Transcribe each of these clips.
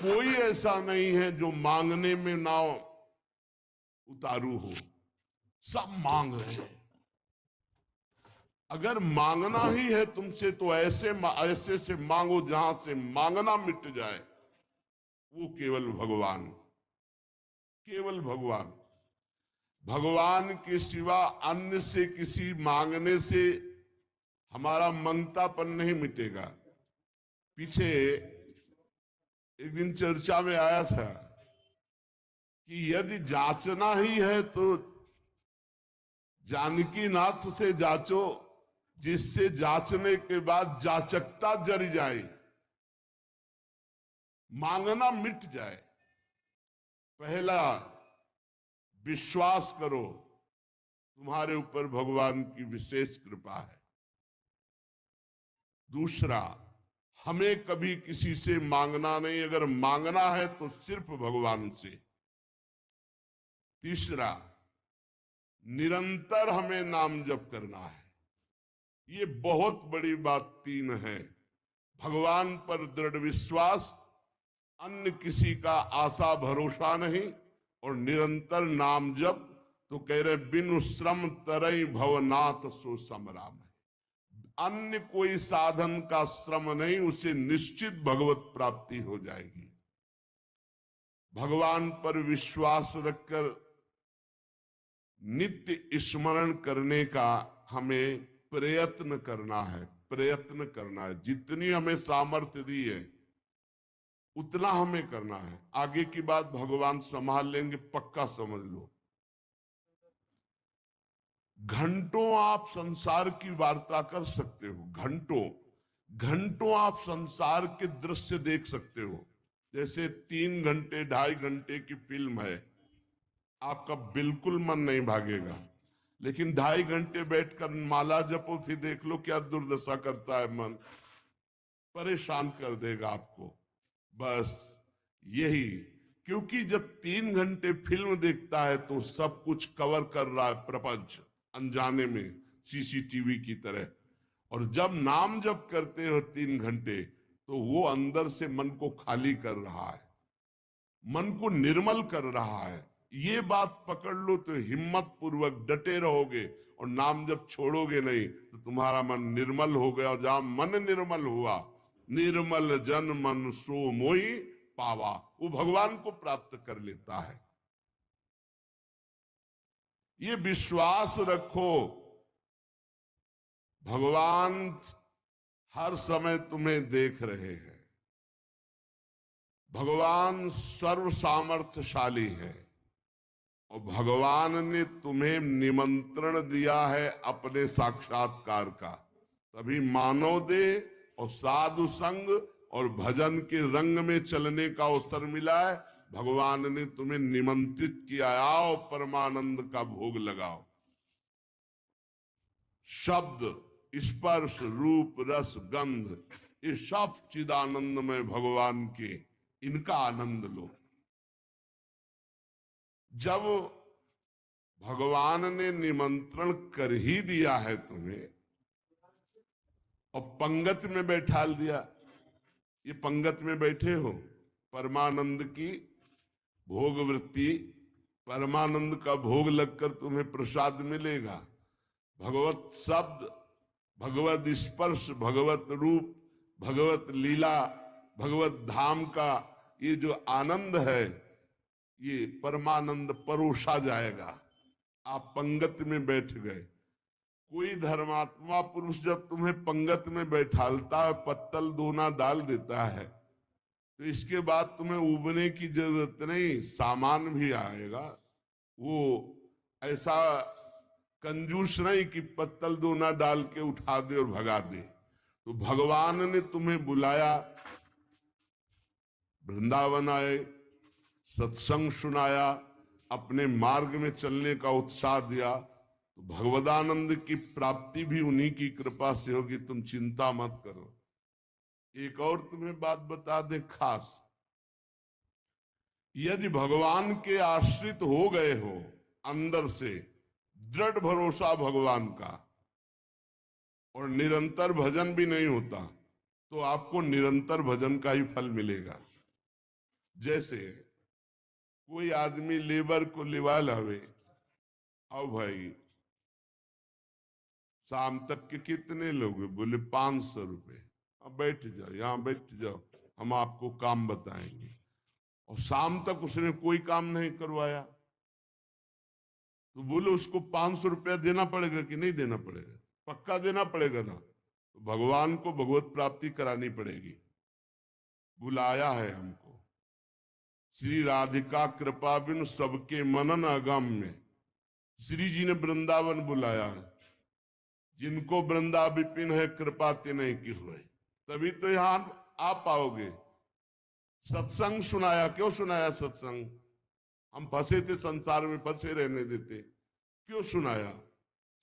कोई ऐसा नहीं है जो मांगने में ना उतारू हो, सब मांग रहे हैं। अगर मांगना ही है तुमसे तो ऐसे से मांगो जहां से मांगना मिट जाए। वो केवल भगवान, केवल भगवान। भगवान के सिवा अन्य से किसी मांगने से हमारा मंगतापन नहीं मिटेगा। पीछे एक दिन चर्चा में आया था कि यदि जांचना ही है तो जानकी नाथ से जांचो, जिससे जांचने के बाद जाचकता जर जाए, मांगना मिट जाए। पहला, विश्वास करो तुम्हारे ऊपर भगवान की विशेष कृपा है। दूसरा, हमें कभी किसी से मांगना नहीं, अगर मांगना है तो सिर्फ भगवान से। तीसरा, निरंतर हमें नाम जप करना है। ये बहुत बड़ी बात तीन है। भगवान पर दृढ़ विश्वास, अन्य किसी का आशा भरोसा नहीं, और निरंतर नाम जप। तो कह रहे बिनु श्रम तरई भवनाथ सो समराम है। अन्य कोई साधन का श्रम नहीं, उसे निश्चित भगवत प्राप्ति हो जाएगी। भगवान पर विश्वास रखकर नित्य स्मरण करने का हमें प्रयत्न करना है, प्रयत्न करना है। जितनी हमें सामर्थ्य दी है उतना हमें करना है। आगे की बात भगवान संभाल लेंगे, पक्का समझ लो। घंटों आप संसार की वार्ता कर सकते हो, घंटों घंटों आप संसार के दृश्य देख सकते हो। जैसे 3 घंटे 2.5 घंटे की फिल्म है, आपका बिल्कुल मन नहीं भागेगा। लेकिन 2.5 घंटे बैठकर माला जपो, फिर देख लो क्या दुर्दशा करता है मन, परेशान कर देगा आपको। बस यही, क्योंकि जब 3 घंटे फिल्म देखता है तो सब कुछ कवर कर रहा है प्रपंच, अनजाने में सीसीटीवी की तरह। और जब नाम जप करते हो 3 घंटे, तो वो अंदर से मन को खाली कर रहा है, मन को निर्मल कर रहा है। ये बात पकड़ लो तो हिम्मत पूर्वक डटे रहोगे, और नाम जब छोड़ोगे नहीं तो तुम्हारा मन निर्मल हो गया। और जहां मन निर्मल हुआ, निर्मल जन मन सो मोहि पावा, वो भगवान को प्राप्त कर लेता है। ये विश्वास रखो, भगवान हर समय तुम्हें देख रहे हैं। भगवान सर्व सामर्थ्यशाली है, और भगवान ने तुम्हें निमंत्रण दिया है अपने साक्षात्कार का। तभी मानव देह और साधु संग और भजन के रंग में चलने का अवसर मिला है। भगवान ने तुम्हें निमंत्रित किया, आओ परमानंद का भोग लगाओ। शब्द, स्पर्श, रूप, रस, गंध, ये सब चिदानंद में भगवान के, इनका आनंद लो। जब भगवान ने निमंत्रण कर ही दिया है तुम्हें और पंगत में बैठा दिया, ये पंगत में बैठे हो, परमानंद की भोग वृत्ति, परमानंद का भोग लगकर तुम्हें प्रसाद मिलेगा। भगवत शब्द, भगवत स्पर्श, भगवत रूप, भगवत लीला, भगवत धाम का ये जो आनंद है, ये परमानंद परोसा जाएगा। आप पंगत में बैठ गए। कोई धर्मात्मा पुरुष जब तुम्हें पंगत में बैठालता है, पत्तल दोना डाल देता है, तो इसके बाद तुम्हें उबने की जरूरत नहीं, सामान भी आएगा। वो ऐसा कंजूस नहीं कि पत्तल दोना डाल के उठा दे और भगा दे। तो भगवान ने तुम्हें बुलाया, वृंदावन आए, सत्संग सुनाया, अपने मार्ग में चलने का उत्साह दिया, तो भगवदानंद की प्राप्ति भी उन्हीं की कृपा से होगी। तुम चिंता मत करो। एक और तुम्हें बात बता दे खास, यदि भगवान के आश्रित हो गए हो अंदर से, दृढ़ भरोसा भगवान का, और निरंतर भजन भी नहीं होता, तो आपको निरंतर भजन का ही फल मिलेगा। जैसे कोई आदमी लेबर को लिवा लावे, आओ भाई शाम तक के कितने लोग हैं? बोले 500 रुपए। अब बैठ जाओ, यहां बैठ जाओ, हम आपको काम बताएंगे। और शाम तक उसने कोई काम नहीं करवाया, तो बोले उसको 500 रुपया देना पड़ेगा कि नहीं देना पड़ेगा? पक्का देना पड़ेगा ना। तो भगवान को भगवत प्राप्ति करानी पड़ेगी। बुलाया है हमको, श्री राधिका कृपा बिन सबके मनन अगम्य। श्री जी ने वृंदावन बुलाया है, जिनको वृंदा विपिन है कृपा तिन्हीं की हुए, तभी तो यहां आ पाओगे। सत्संग सुनाया, क्यों सुनाया सत्संग? हम फंसे थे संसार में, फंसे रहने देते, क्यों सुनाया?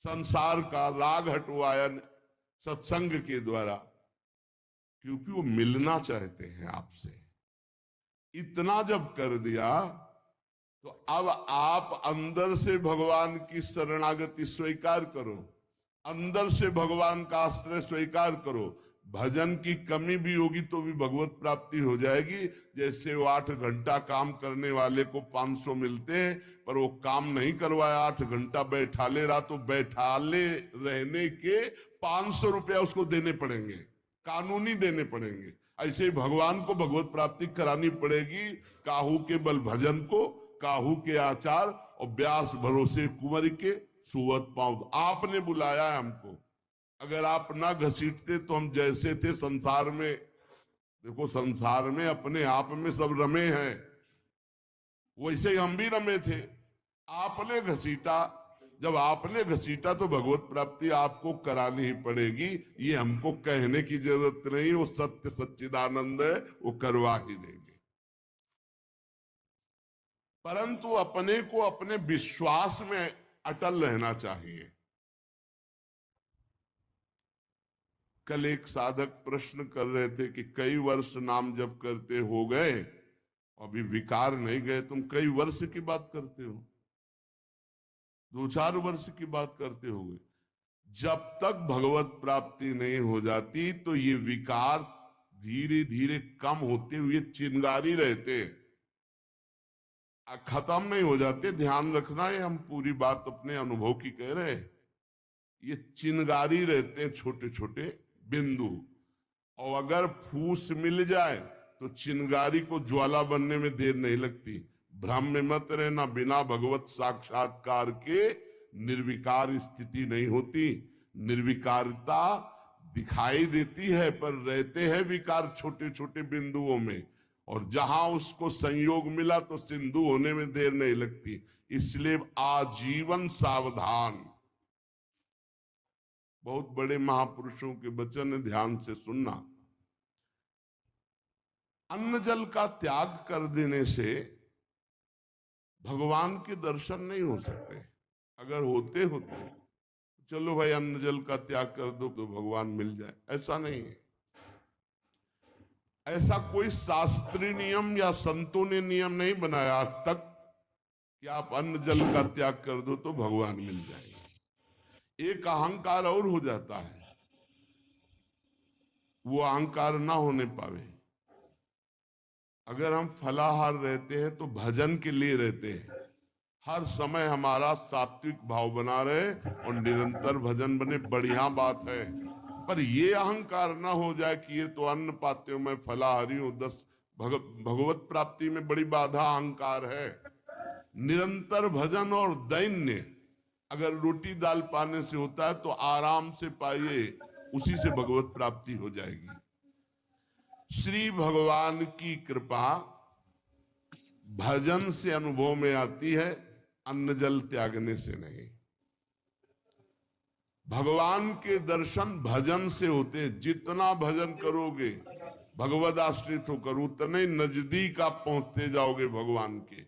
संसार का राग हटवाया सत्संग के द्वारा, क्योंकि वो मिलना चाहते हैं आपसे। इतना जब कर दिया तो अब आप अंदर से भगवान की शरणागति स्वीकार करो, अंदर से भगवान का आश्रय स्वीकार करो। भजन की कमी भी होगी तो भी भगवत प्राप्ति हो जाएगी। जैसे वो 8 घंटा काम करने वाले को 500 मिलते हैं, पर वो काम नहीं करवाया, 8 घंटा बैठा ले रहा, तो बैठा ले रहने के 500 रुपया उसको देने पड़ेंगे, कानूनी देने पड़ेंगे। ऐसे ही भगवान को भगवत प्राप्ति करानी पड़ेगी। काहू के बल भजन को, काहू के आचार और व्यास भरोसे कुंवर के सुवत पाँव। आपने बुलाया है हमको, अगर आप ना घसीटते तो हम जैसे थे संसार में, देखो संसार में अपने आप में सब रमे हैं, वैसे ही हम भी रमे थे। आपने घसीटा, जब आपने घसीटा तो भगवत प्राप्ति आपको करानी ही पड़ेगी। ये हमको कहने की जरूरत नहीं, वो सत्य सच्चिदानंद है, वो करवा ही देंगे। परंतु अपने को अपने विश्वास में अटल रहना चाहिए। कल एक साधक प्रश्न कर रहे थे कि कई वर्ष नाम जप करते हो गए, अभी विकार नहीं गए, तुम कई वर्ष की बात करते हो? 2-4 वर्ष की बात करते हो गए। जब तक भगवत प्राप्ति नहीं हो जाती तो ये विकार धीरे धीरे कम होते हुए चिंगारी रहते, खत्म नहीं हो जाते। ध्यान रखना है, हम पूरी बात अपने अनुभव की कह रहे हैं। ये चिंगारी रहते हैं, छोटे छोटे बिंदु, और अगर फूस मिल जाए तो चिंगारी को ज्वाला बनने में देर नहीं लगती। भ्रम में मत रहना, बिना भगवत साक्षात्कार के निर्विकार स्थिति नहीं होती। निर्विकारता दिखाई देती है, पर रहते हैं विकार छोटे छोटे बिंदुओं में, और जहां उसको संयोग मिला तो सिंधु होने में देर नहीं लगती। इसलिए आजीवन सावधान। बहुत बड़े महापुरुषों के वचन है, ध्यान से सुनना। अन्न जल का त्याग कर देने से भगवान के दर्शन नहीं हो सकते। अगर होते चलो भाई अन्न जल का त्याग कर दो तो भगवान मिल जाए, ऐसा नहीं है। ऐसा कोई शास्त्रीय नियम या संतों ने नियम नहीं बनाया आज तक कि आप अन्न जल का त्याग कर दो तो भगवान मिल जाएगा। एक अहंकार और हो जाता है, वो अहंकार ना होने पावे। अगर हम फलाहार रहते हैं तो भजन के लिए रहते हैं, हर समय हमारा सात्विक भाव बना रहे और निरंतर भजन बने, बढ़िया बात है। पर ये अहंकार ना हो जाए कि ये तो अन्न पाते हो, मैं फलाहारी हूं, 10 भगवत प्राप्ति में बड़ी बाधा अहंकार है। निरंतर भजन और दैन्य अगर रोटी दाल पाने से होता है तो आराम से पाइए, उसी से भगवत प्राप्ति हो जाएगी। श्री भगवान की कृपा भजन से अनुभव में आती है, अन्न जल त्यागने से नहीं। भगवान के दर्शन भजन से होते हैं। जितना भजन करोगे भगवद आश्रित होकर, उतने नजदीक आप पहुंचते जाओगे भगवान के।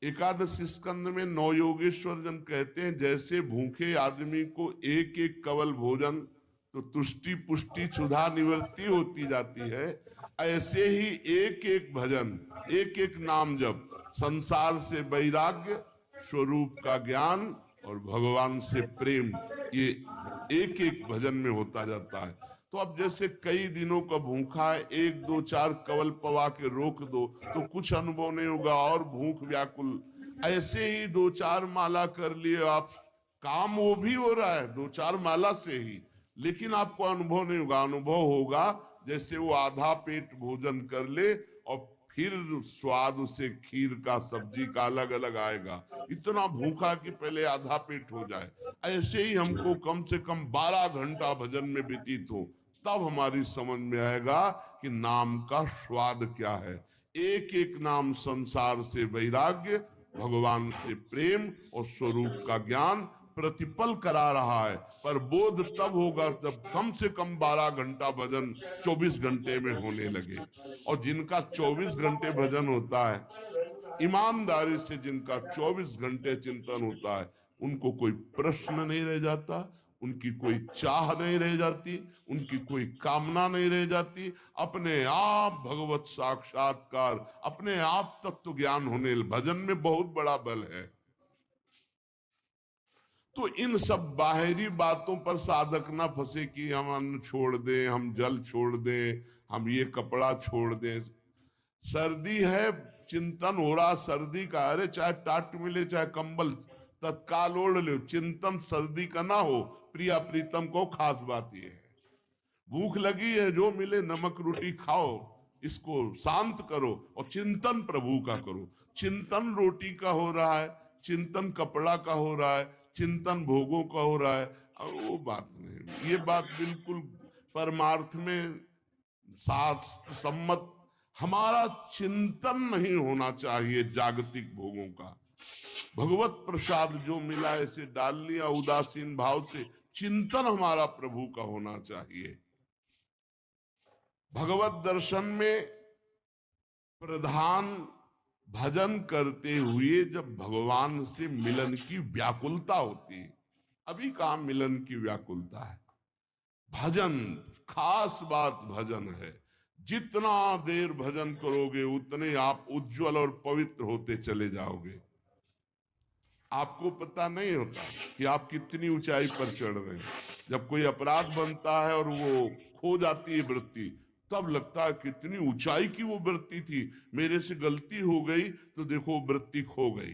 एकादश स्कंद में 9 योगेश्वर जन कहते हैं, जैसे भूखे आदमी को एक एक कवल भोजन तो तुष्टि पुष्टि क्षुधा निवृत्ति होती जाती है, ऐसे ही एक एक भजन, एक एक नाम जप संसार से वैराग्य, स्वरूप का ज्ञान और भगवान से प्रेम, ये एक एक भजन में होता जाता है। तो अब जैसे कई दिनों का भूखा है, एक दो चार कवल पवा के रोक दो तो कुछ अनुभव नहीं होगा और भूख व्याकुल। ऐसे ही दो चार माला कर लिए आप, काम वो भी हो रहा है दो चार माला से ही, लेकिन आपको अनुभव नहीं होगा। अनुभव होगा जैसे वो आधा पेट भोजन कर ले और फिर स्वाद उसे खीर का सब्जी का अलग अलग आएगा, इतना भूखा कि पहले आधा पेट हो जाए। ऐसे ही हमको कम से कम 12 घंटा भजन में व्यतीत हो, तब हमारी समझ में आएगा कि नाम का स्वाद क्या है। एक एक नाम संसार से वैराग्य, भगवान से प्रेम और स्वरूप का ज्ञान प्रतिपल करा रहा है। पर बोध तब होगा जब कम से कम 12 घंटा भजन 24 घंटे में होने लगे। और जिनका 24 घंटे भजन होता है, ईमानदारी से जिनका 24 घंटे चिंतन होता है, उनको कोई प्रश्न नहीं रह जाता, उनकी कोई चाह नहीं रह जाती, उनकी कोई कामना नहीं रह जाती। अपने आप भगवत साक्षात्कार, अपने आप तत्व ज्ञान होने, भजन में बहुत बड़ा बल है। तो इन सब बाहरी बातों पर साधक ना फंसे कि हम अन्न छोड़ दें, हम जल छोड़ दें, हम ये कपड़ा छोड़ दें। सर्दी है, चिंतन हो रहा सर्दी का, अरे चाहे टाट मिले चाहे कंबल तत्काल ओढ़ लो, चिंतन सर्दी का ना हो। प्रिया प्रीतम को खास बात यह है, भूख लगी है जो मिले नमक रोटी खाओ, इसको शांत करो और चिंतन प्रभु का करो। चिंतन रोटी का हो रहा है, चिंतन कपड़ा का हो रहा है, चिंतन भोगों का हो रहा है, और वो बात नहीं। ये बात बिल्कुल परमार्थ में शास्त्र सम्मत, हमारा चिंतन नहीं होना चाहिए जागतिक भोगों का। भगवत प्रसाद जो मिला ऐसे डाल लिया उदासीन भाव से, चिंतन हमारा प्रभु का होना चाहिए। भगवत दर्शन में प्रधान भजन करते हुए जब भगवान से मिलन की व्याकुलता होती है, अभी कहां मिलन की व्याकुलता है। भजन खास बात भजन है, जितना देर भजन करोगे उतने आप उज्जवल और पवित्र होते चले जाओगे। आपको पता नहीं होता कि आप कितनी ऊंचाई पर चढ़ रहे हैं। जब कोई अपराध बनता है और वो खो जाती है वृत्ति, तब लगता है कितनी ऊंचाई की वो वृत्ति थी, मेरे से गलती हो गई तो देखो वृत्ति खो गई।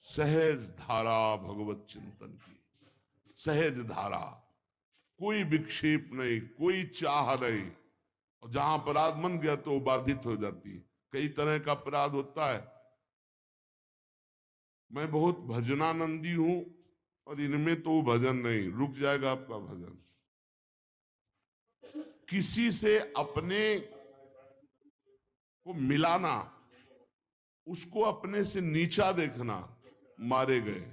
सहज धारा भगवत चिंतन की, सहज धारा, कोई विक्षेप नहीं, कोई चाह नहीं। और जहां अपराध मन गया तो बाधित हो जाती है। कई तरह का अपराध होता है। मैं बहुत भजनानंदी हूं और इनमें तो भजन नहीं, रुक जाएगा आपका भजन। किसी से अपने को मिलाना, उसको अपने से नीचा देखना, मारे गए,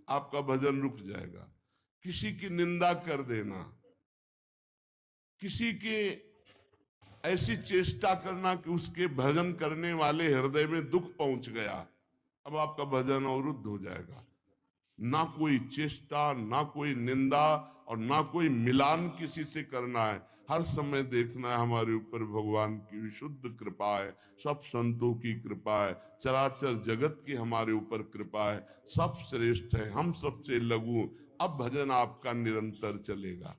आपका भजन रुक जाएगा। किसी की निंदा कर देना, किसी के ऐसी चेष्टा करना कि उसके भजन करने वाले हृदय में दुख पहुंच गया, अब आपका भजन अवरुद्ध हो जाएगा। ना कोई चेष्टा, ना कोई निंदा और ना कोई मिलान किसी से करना है। हर समय देखना है हमारे ऊपर भगवान की विशुद्ध कृपा है, सब संतों की कृपा है, चराचर जगत की हमारे ऊपर कृपा है, सब श्रेष्ठ है, हम सबसे लघु। अब भजन आपका निरंतर चलेगा।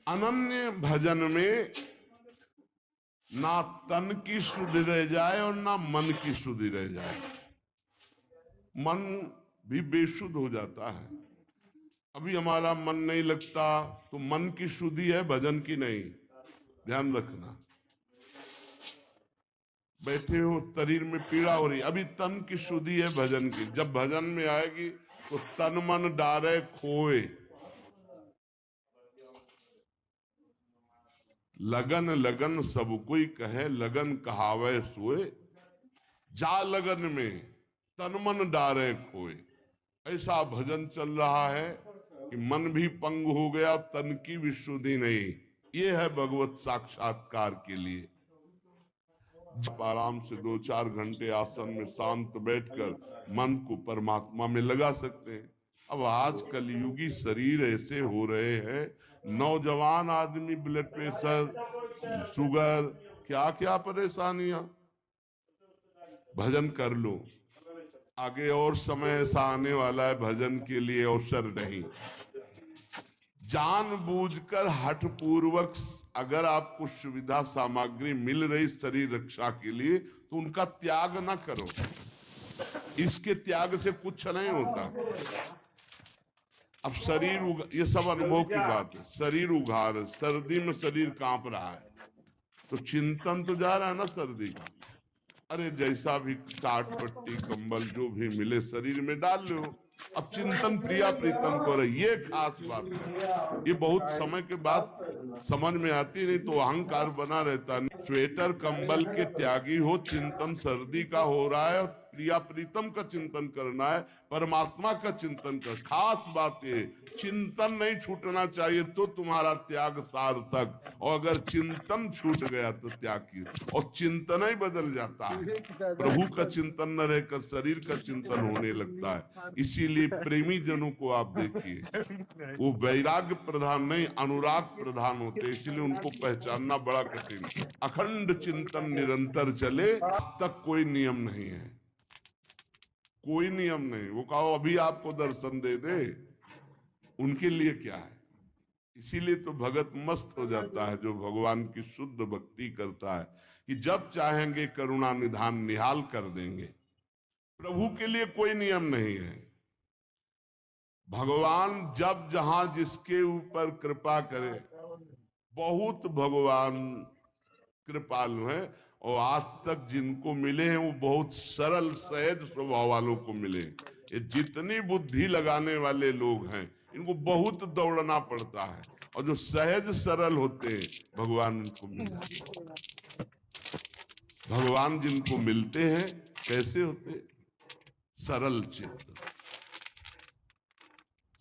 अनन्य भजन में ना तन की शुद्धि रह जाए और ना मन की शुद्धि रह जाए। मन भी बेशुद्ध हो जाता है। अभी हमारा मन नहीं लगता तो मन की शुद्धि है, भजन की नहीं, ध्यान रखना। बैठे हो, शरीर में पीड़ा हो रही, अभी तन की शुद्धि है, भजन की। जब भजन में आएगी तो तन मन डारे खोए, लगन लगन सब कोई कहे, लगन कहावे सोए, जा लगन में तन मन डारे खोए। ऐसा भजन चल रहा है कि मन भी पंग हो गया, तन की भी शुद्धि नहीं। ये है भगवत साक्षात्कार के लिए। आराम से 2-4 घंटे आसन में शांत बैठकर मन को परमात्मा में लगा सकते हैं। अब आज कलयुगी शरीर ऐसे हो रहे हैं, नौजवान आदमी ब्लड प्रेशर, शुगर, क्या क्या परेशानियां। भजन कर लो, आगे और समय ऐसा आने वाला है भजन के लिए अवसर नहीं। जानबूझकर हठपूर्वक अगर आपको सुविधा सामग्री मिल रही शरीर रक्षा के लिए तो उनका त्याग ना करो। इसके त्याग से कुछ नहीं होता। अब शरीर ये सब अनुभव की बात है। शरीर उघार है, सर्दी में शरीर कांप रहा है, तो चिंतन तो जा रहा है ना सर्दी का। अरे जैसा भी टाट पट्टी कंबल जो भी मिले शरीर में डाल लो। अब चिंतन प्रिया प्रीतम को रहे, ये खास बात है। ये बहुत समय के बाद समझ में आती, नहीं तो अहंकार बना रहता। स्वेटर कंबल के त्यागी हो, चिंतन सर्दी का हो रहा है, प्रिया प्रीतम का चिंतन करना है, परमात्मा का चिंतन कर। खास बात ये चिंतन नहीं छूटना चाहिए तो तुम्हारा त्याग सार्थक, और अगर चिंतन छूट गया तो त्याग की, और चिंतन ही बदल जाता है। प्रभु का चिंतन न रहकर शरीर का चिंतन होने लगता है। इसीलिए प्रेमी जनों को आप देखिए, वो वैराग्य प्रधान नहीं अनुराग प्रधान होते, इसलिए उनको पहचानना बड़ा कठिन। अखंड चिंतन निरंतर चले, आज तक कोई नियम नहीं है, कोई नियम नहीं। वो कहो अभी आपको दर्शन दे दे, उनके लिए क्या है। इसीलिए तो भगत मस्त हो जाता है जो भगवान की शुद्ध भक्ति करता है, कि जब चाहेंगे करुणा निधान निहाल कर देंगे। प्रभु के लिए कोई नियम नहीं है। भगवान जब जहां जिसके ऊपर कृपा करे, बहुत भगवान कृपालु है, और आज तक जिनको मिले हैं वो बहुत सरल सहज स्वभाव वालों को मिले। ये जितनी बुद्धि लगाने वाले लोग हैं इनको बहुत दौड़ना पड़ता है, और जो सहज सरल होते हैं भगवान उनको मिल जाते हैं। भगवान जिनको मिलते हैं कैसे होते? सरल चित्त,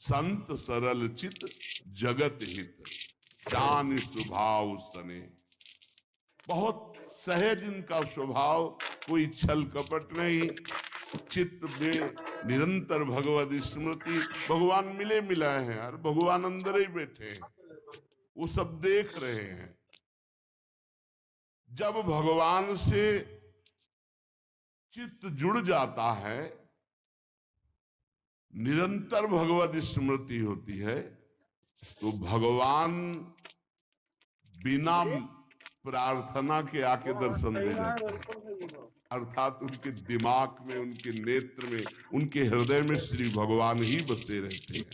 संत सरल चित्त जगत हित, जान स्वभाव सने। बहुत सहज इनका स्वभाव, कोई छल कपट नहीं, चित्त में निरंतर भगवत स्मृति। भगवान मिले मिलाए हैं यार, भगवान अंदर ही बैठे हैं, वो सब देख रहे हैं। जब भगवान से चित्त जुड़ जाता है, निरंतर भगवत स्मृति होती है, तो भगवान बिना प्रार्थना के आके दर्शन दे जाते हैं। अर्थात उनके दिमाग में, उनके नेत्र में, उनके हृदय में श्री भगवान ही बसे रहते हैं।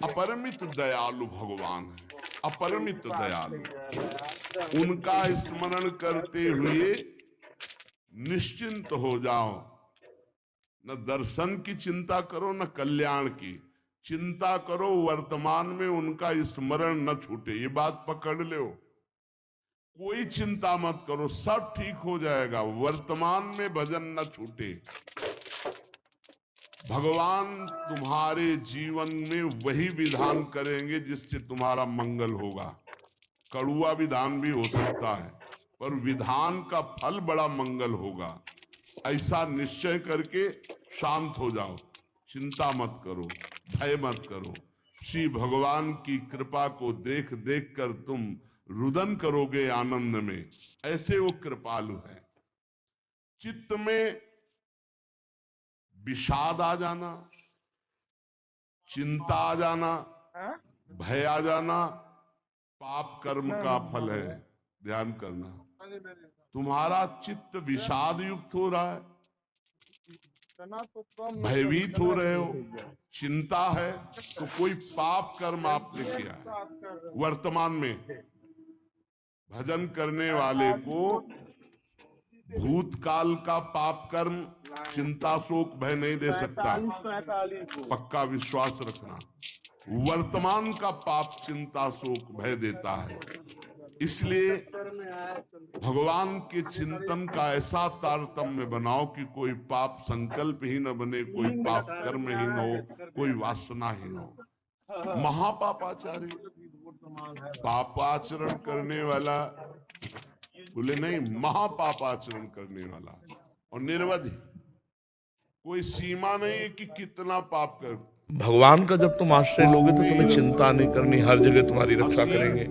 अपरिमित दयालु भगवान है, अपरिमित दयालु। उनका स्मरण करते हुए निश्चिंत हो जाओ। न दर्शन की चिंता करो, न कल्याण की चिंता करो। वर्तमान में उनका स्मरण न छूटे, ये बात पकड़ लो। कोई चिंता मत करो, सब ठीक हो जाएगा। वर्तमान में भजन न छूटे। भगवान तुम्हारे जीवन में वही विधान करेंगे जिससे तुम्हारा मंगल होगा। कड़ुआ विधान भी हो सकता है, पर विधान का फल बड़ा मंगल होगा। ऐसा निश्चय करके शांत हो जाओ, चिंता मत करो, भय मत करो। श्री भगवान की कृपा को देख देख कर तुम रुदन करोगे आनंद में। ऐसे वो कृपालु है। चित्त में विषाद आ जाना, चिंता आ जाना, भय आ जाना, पाप कर्म का फल है। ध्यान करना, तुम्हारा चित्त विषाद युक्त हो रहा है, भयभीत हो रहे हो, चिंता है, तो कोई पाप कर्म आपने किया है। वर्तमान में भजन करने वाले को भूतकाल का पाप कर्म चिंता शोक भय नहीं दे सकता, पक्का विश्वास रखना। वर्तमान का पाप चिंता शोक भय देता है। इसलिए भगवान के चिंतन का ऐसा तारतम्य बनाओ कि कोई पाप संकल्प ही न बने, कोई पाप कर्म ही न हो, कोई वासना ही न हो। महापापाचारी, पापाचरण करने वाला बोले नहीं, महापापाचरण करने वाला, और निर्वधि, कोई सीमा नहीं है कि कितना पाप कर। भगवान का जब तुम आश्रय लोगे तो तुम्हें चिंता नहीं करनी, हर जगह तुम्हारी रक्षा करेंगे।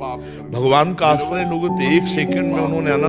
भगवान का आश्रय लोगे तो एक सेकंड में उन्होंने